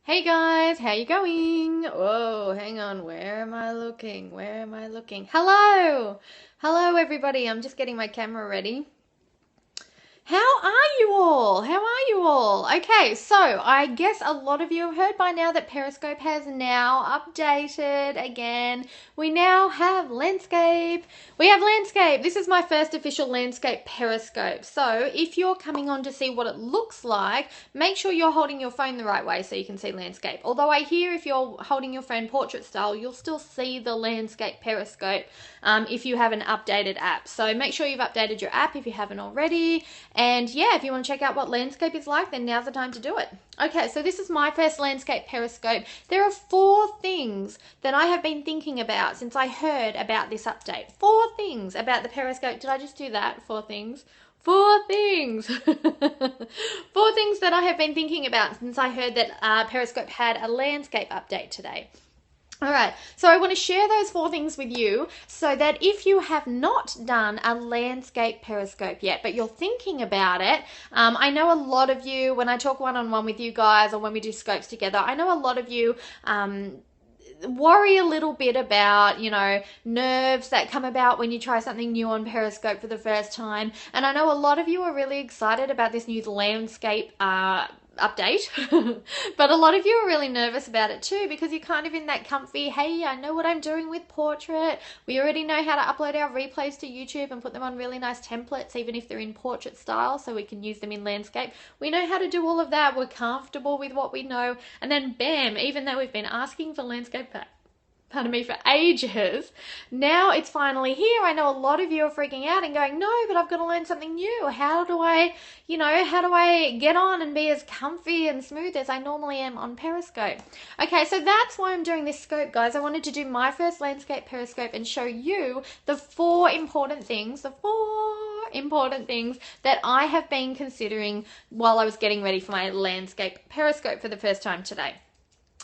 Hey guys, how you going? Whoa, hang on, where am I looking? Where am I looking? Hello! Hello everybody, I'm just getting my camera ready. How are you all? How are you all? Okay, so I guess a lot of you have heard by now that Periscope has now updated again. We now have landscape. We have landscape. This is my first official landscape Periscope. So if you're coming on to see what it looks like, make sure you're holding your phone the right way so you can see landscape. Although I hear if you're holding your phone portrait style, you'll still see the landscape Periscope if you have an updated app. So make sure you've updated your app if you haven't already. And yeah, if you want to check out what landscape is like, then now's the time to do it. Okay, so this is my first landscape Periscope. There are 4 things that I have been thinking about since I heard about this update. 4 things about the Periscope. Did I just do that? 4 things. 4 things. 4 things that I have been thinking about since I heard that Periscope had a landscape update today. All right, so I want to share those 4 things with you so that if you have not done a landscape Periscope yet, but you're thinking about it, I know a lot of you, when I talk one-on-one with you guys or when we do scopes together, I know a lot of you worry a little bit about, nerves that come about when you try something new on Periscope for the first time. And I know a lot of you are really excited about this new landscape update but a lot of you are really nervous about it too because you're kind of in that comfy, hey, I know what I'm doing with portrait. We already know how to upload our replays to YouTube and put them on really nice templates even if they're in portrait style so we can use them in landscape. We know how to do all of that. We're comfortable with what we know, and then bam, even though we've been asking for landscape for ages, now it's finally here. I know a lot of you are freaking out and going, no, but I've got to learn something new. How do I get on and be as comfy and smooth as I normally am on Periscope? Okay, so that's why I'm doing this scope, guys. I wanted to do my first landscape Periscope and show you the 4 important things, that I have been considering while I was getting ready for my landscape Periscope for the first time today.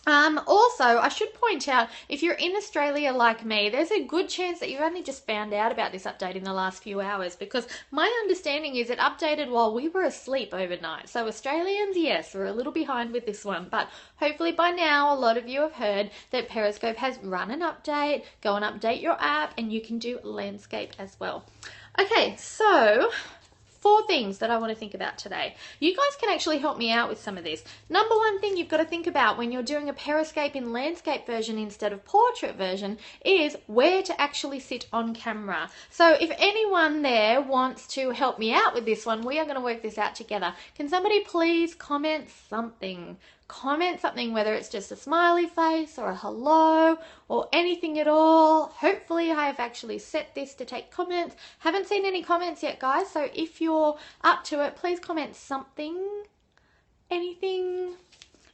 Also, I should point out, if you're in Australia like me, there's a good chance that you've only just found out about this update in the last few hours, because my understanding is it updated while we were asleep overnight. So Australians, yes, we're a little behind with this one, but hopefully by now a lot of you have heard that Periscope has run an update. Go and update your app and you can do landscape as well. Okay, so 4 things that I want to think about today. You guys can actually help me out with some of this. Number 1 thing you've got to think about when you're doing a Periscope in landscape version instead of portrait version is where to actually sit on camera. So if anyone there wants to help me out with this one, we are going to work this out together. Can somebody please comment something? Comment something, whether it's just a smiley face or a hello or anything at all. Hopefully I have actually set this to take comments. Haven't seen any comments yet, guys, so if you're up to it, please comment something, anything.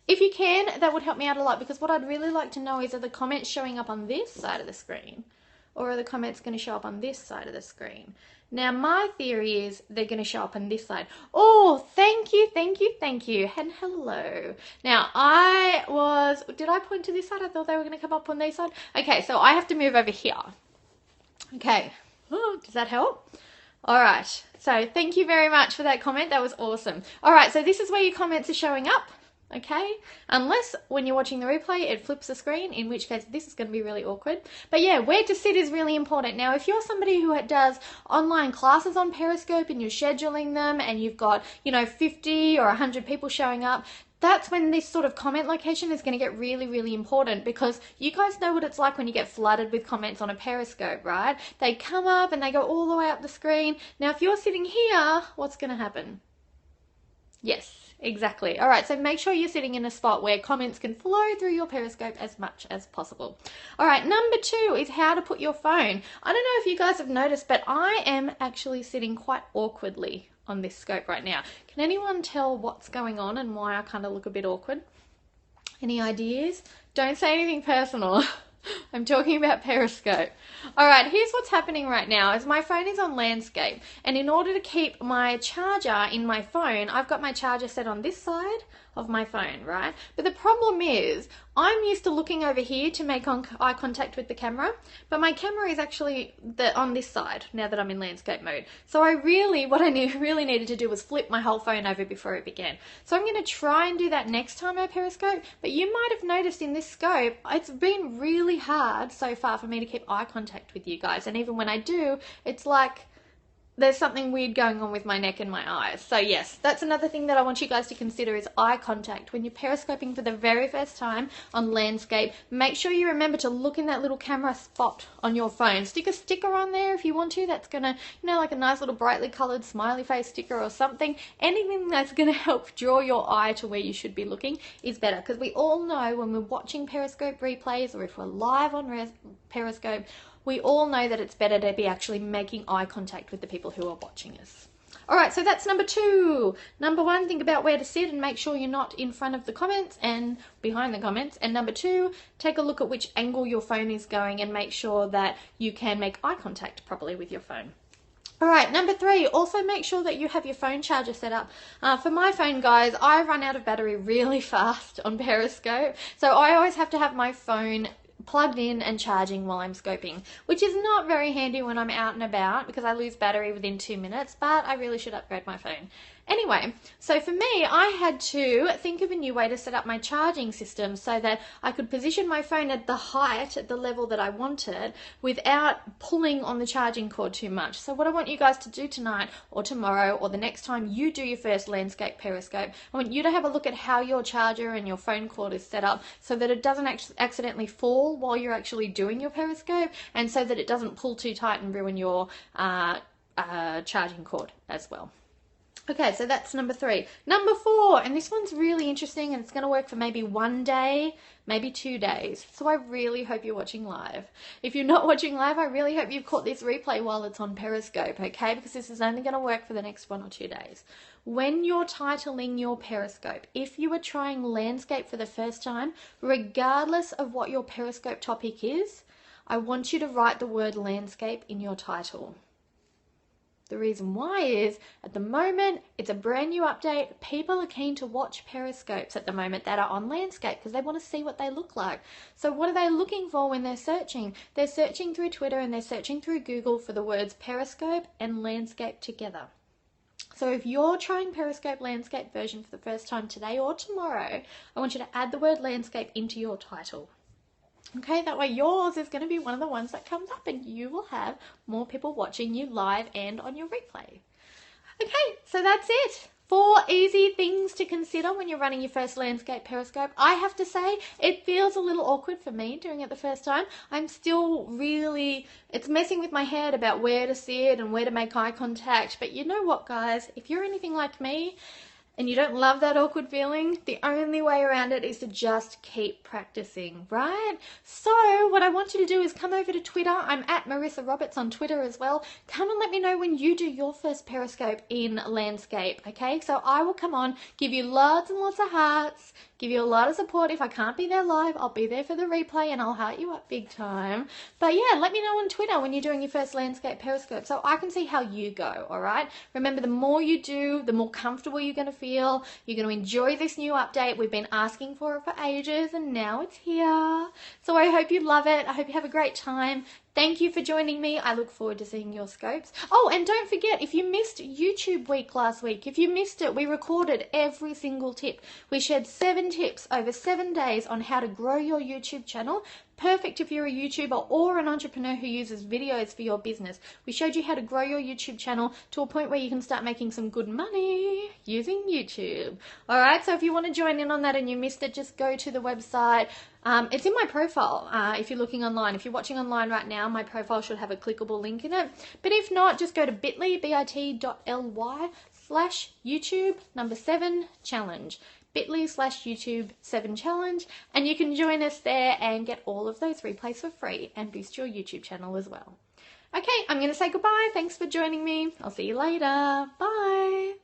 If you can, that would help me out a lot, because what I'd really like to know is, are the comments showing up on this side of the screen, or are the comments going to show up on this side of the screen? Now, my theory is they're going to show up on this side. Oh, thank you, thank you, thank you, and hello. Now, did I point to this side? I thought they were going to come up on this side. Okay, so I have to move over here. Okay, does that help? All right, so thank you very much for that comment. That was awesome. All right, so this is where your comments are showing up. Okay, unless when you're watching the replay it flips the screen, in which case this is going to be really awkward. But yeah, where to sit is really important. Now, if you're somebody who does online classes on Periscope and you're scheduling them and you've got 50 or 100 people showing up, that's when this sort of comment location is going to get really, really important, because you guys know what it's like when you get flooded with comments on a Periscope, right? They come up and they go all the way up the screen. Now, if you're sitting here, what's going to happen? Yes. Exactly. All right, so make sure you're sitting in a spot where comments can flow through your Periscope as much as possible. All right, number 2 is how to put your phone. I don't know if you guys have noticed, but I am actually sitting quite awkwardly on this scope right now. Can anyone tell what's going on and why I kind of look a bit awkward? Any ideas? Don't say anything personal. I'm talking about Periscope. All right, here's what's happening right now is my phone is on landscape, and in order to keep my charger in my phone, I've got my charger set on this side of my phone, right? But the problem is I'm used to looking over here to make eye contact with the camera, but my camera is actually on this side now that I'm in landscape mode. So what I really needed to do was flip my whole phone over before it began. So I'm going to try and do that next time I Periscope, but you might have noticed in this scope, it's been really hard so far for me to keep eye contact with you guys. And even when I do, it's like there's something weird going on with my neck and my eyes. So yes, that's another thing that I want you guys to consider is eye contact. When you're periscoping for the very first time on landscape, make sure you remember to look in that little camera spot on your phone. Stick a sticker on there if you want to. That's gonna, like a nice little brightly colored smiley face sticker or something. Anything that's gonna help draw your eye to where you should be looking is better, because we all know when we're watching Periscope replays or if we're live on Periscope, we all know that it's better to be actually making eye contact with the people who are watching us. All right, so that's number 2. Number 1, think about where to sit and make sure you're not in front of the comments and behind the comments. And number 2, take a look at which angle your phone is going and make sure that you can make eye contact properly with your phone. All right, number 3, also make sure that you have your phone charger set up. For my phone, guys, I run out of battery really fast on Periscope. So I always have to have my phone plugged in and charging while I'm scoping, which is not very handy when I'm out and about because I lose battery within 2 minutes, but I really should upgrade my phone. Anyway, so for me, I had to think of a new way to set up my charging system so that I could position my phone at the height, at the level that I wanted, without pulling on the charging cord too much. So what I want you guys to do tonight or tomorrow or the next time you do your first landscape Periscope, I want you to have a look at how your charger and your phone cord is set up so that it doesn't accidentally fall while you're actually doing your Periscope, and so that it doesn't pull too tight and ruin your charging cord as well. Okay, so that's number 3. Number 4, and this one's really interesting and it's going to work for maybe 1 day, maybe 2 days. So I really hope you're watching live. If you're not watching live, I really hope you've caught this replay while it's on Periscope, okay? Because this is only going to work for the next 1 or 2 days. When you're titling your Periscope, if you are trying landscape for the first time, regardless of what your Periscope topic is, I want you to write the word landscape in your title. The reason why is, at the moment, it's a brand new update. People are keen to watch Periscopes at the moment that are on landscape because they want to see what they look like. So what are they looking for when they're searching? They're searching through Twitter and they're searching through Google for the words Periscope and landscape together. So if you're trying Periscope landscape version for the first time today or tomorrow, I want you to add the word landscape into your title. Okay, that way yours is going to be one of the ones that comes up and you will have more people watching you live and on your replay. Okay, so that's it. 4 easy things to consider when you're running your first landscape Periscope. I have to say, it feels a little awkward for me doing it the first time. I'm still it's messing with my head about where to sit and where to make eye contact. But you know what, guys? If you're anything like me, and you don't love that awkward feeling, the only way around it is to just keep practicing, right? So what I want you to do is come over to Twitter. I'm at Marissa Roberts on Twitter as well. Come and let me know when you do your first Periscope in landscape, okay? So I will come on, give you lots and lots of hearts, give you a lot of support. If I can't be there live, I'll be there for the replay and I'll heart you up big time. But yeah, let me know on Twitter when you're doing your first landscape Periscope so I can see how you go, all right? Remember, the more you do, the more comfortable you're going to feel. You're going to enjoy this new update. We've been asking for it for ages and now it's here. So I hope you love it. I hope you have a great time. Thank you for joining me. I look forward to seeing your scopes. Oh, and don't forget, if you missed YouTube week last week, if you missed it, we recorded every single tip. We shared 7 tips over 7 days on how to grow your YouTube channel. Perfect if you're a YouTuber or an entrepreneur who uses videos for your business. We showed you how to grow your YouTube channel to a point where you can start making some good money using YouTube. All right, so if you want to join in on that and you missed it, just go to the website. It's in my profile if you're looking online. If you're watching online right now, my profile should have a clickable link in it. But if not, just go to bit.ly/YouTube7challenge. bit.ly/YouTube7challenge, and you can join us there and get all of those replays for free and boost your YouTube channel as well. Okay, I'm going to say goodbye. Thanks for joining me. I'll see you later. Bye.